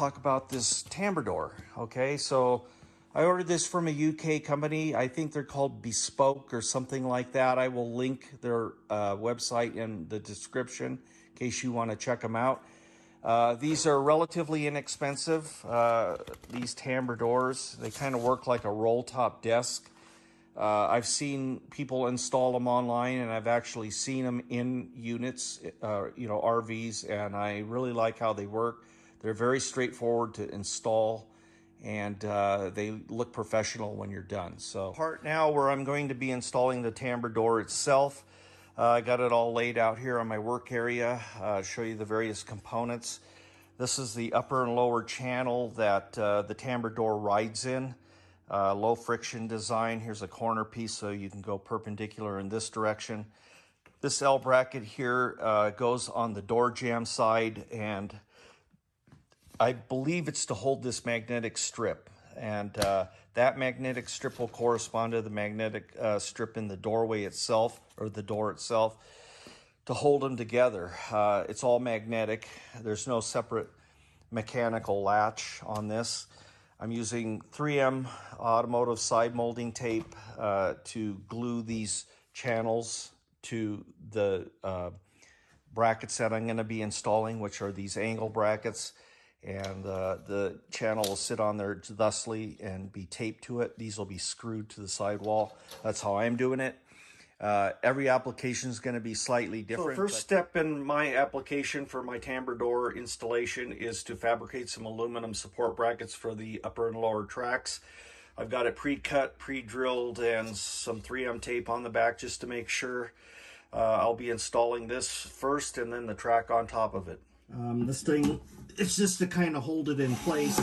Talk about this Tambour. Okay, so I ordered this from a UK company. I think they're called Bespoke or something like that. I will link their website in the description in case you want to check them out. These are relatively inexpensive. These Tambours, they kind of work like a roll top desk. I've seen people install them online, and I've actually seen them in units, RVs, and I really like how they work. They're very straightforward to install, and they look professional when you're done. So part now where I'm going to be installing the Tambour itself. I got it all laid out here on my work area. Show you the various components. This is the upper and lower channel that the Tambour rides in. Low friction design. Here's a corner piece so you can go perpendicular in this direction. This L bracket here goes on the door jamb side, and I believe it's to hold this magnetic strip, and that magnetic strip will correspond to the magnetic strip in the doorway itself, or the door itself, to hold them together. It's all magnetic. There's no separate mechanical latch on this. I'm using 3M automotive side molding tape to glue these channels to the brackets that I'm going to be installing, which are these angle brackets. And the channel will sit on there thusly and be taped to it. These will be screwed to the sidewall. That's how I'm doing it. Every application is going to be slightly different. So first step in my application for my Tambour installation is to fabricate some aluminum support brackets for the upper and lower tracks. I've got it pre-cut, pre-drilled, and some 3M tape on the back just to make sure. I'll be installing this first and then the track on top of it. This thing, it's just to kind of hold it in place.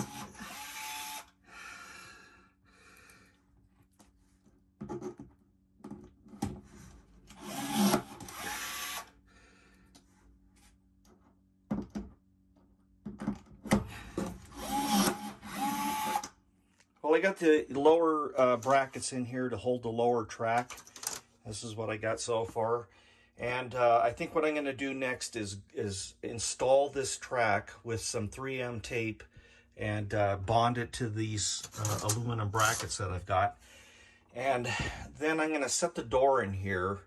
Well, I got the lower brackets in here to hold the lower track. This is what I got so far. And I think what I'm going to do next is install this track with some 3M tape and bond it to these aluminum brackets that I've got. And then I'm going to set the door in here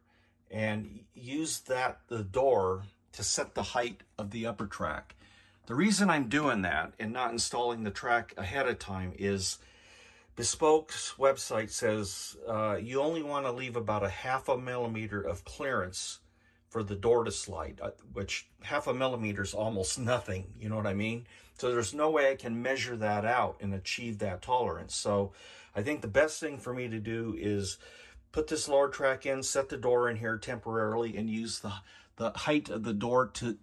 and use the door to set the height of the upper track. The reason I'm doing that and not installing the track ahead of time is Bespoke's website says you only want to leave about 0.5 millimeter of clearance for the door to slide, which 0.5 millimeter is almost nothing, you know what I mean? So there's no way I can measure that out and achieve that tolerance. So I think the best thing for me to do is put this lower track in, set the door in here temporarily, and use the height of the door to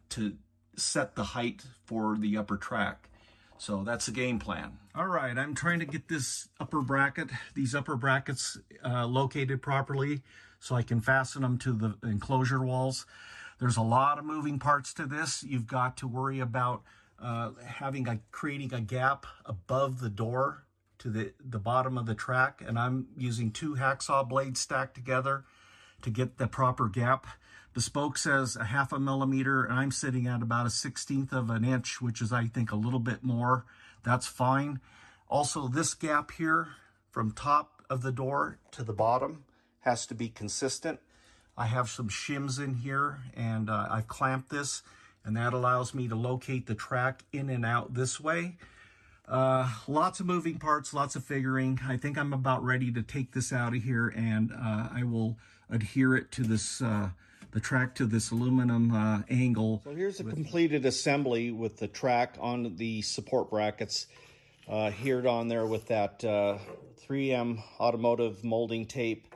set the height for the upper track. So that's the game plan. All right, I'm trying to get these upper brackets located properly so I can fasten them to the enclosure walls. There's a lot of moving parts to this. You've got to worry about creating a gap above the door to the bottom of the track, and I'm using 2 hacksaw blades stacked together to get the proper gap. Bespoke says 0.5 millimeter, and I'm sitting at about 1/16 of an inch, which is, I think, a little bit more. That's fine. Also, this gap here from top of the door to the bottom has to be consistent. I have some shims in here, and I've clamped this, and that allows me to locate the track in and out this way. Lots of moving parts, lots of figuring. I think I'm about ready to take this out of here, and I will adhere it to this the track to this aluminum angle. So here's a completed assembly with the track on the support brackets adhered on there with that 3M automotive molding tape.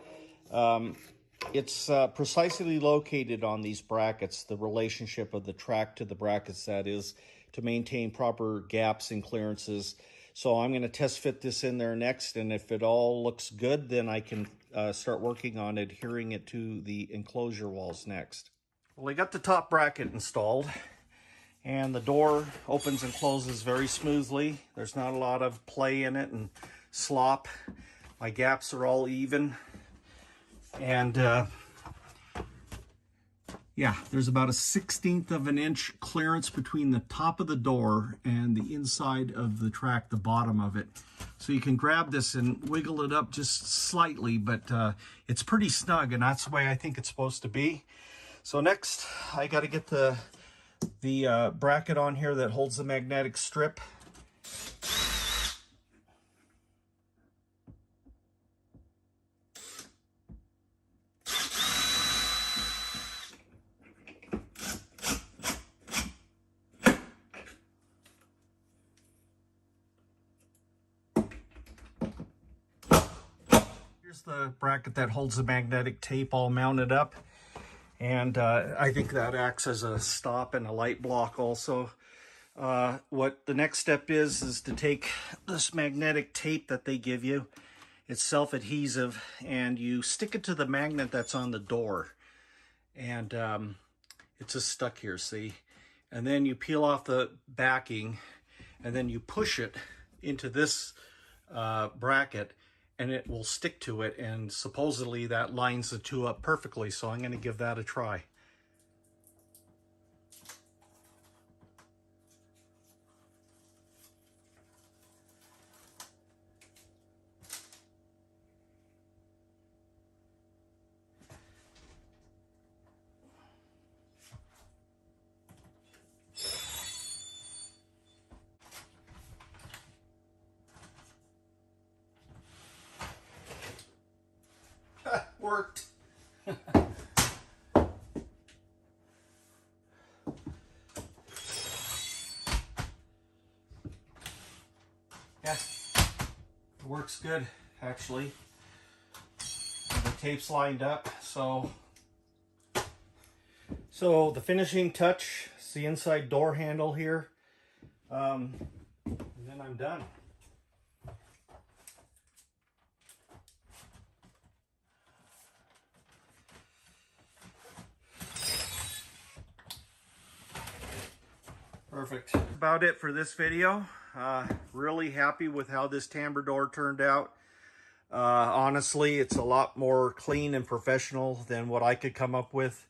It's precisely located on these brackets, the relationship of the track to the brackets, that is, to maintain proper gaps and clearances. So I'm going to test fit this in there next, and if it all looks good, then I can start working on adhering it to the enclosure walls next. Well, I got the top bracket installed, and the door opens and closes very smoothly. There's not a lot of play in it and slop. My gaps are all even. And Yeah, there's about a 1/16 of an inch clearance between the top of the door and the inside of the track, the bottom of it. So you can grab this and wiggle it up just slightly, but it's pretty snug, and that's the way I think it's supposed to be. So next, I got to get the bracket on here that holds the magnetic strip. Here's the bracket that holds the magnetic tape all mounted up. And I think that acts as a stop and a light block also. What the next step is to take this magnetic tape that they give you. It's self-adhesive, and you stick it to the magnet that's on the door. And it's just stuck here, see? And then you peel off the backing, and then you push it into this bracket, and it will stick to it, and supposedly that lines the two up perfectly, so I'm going to give that a try. Worked. Yeah, it works good, actually. The tape's lined up, so the finishing touch is the inside door handle here, and then I'm done. Perfect. About it for this video. Really happy with how this Tambour door turned out. Honestly, it's a lot more clean and professional than what I could come up with.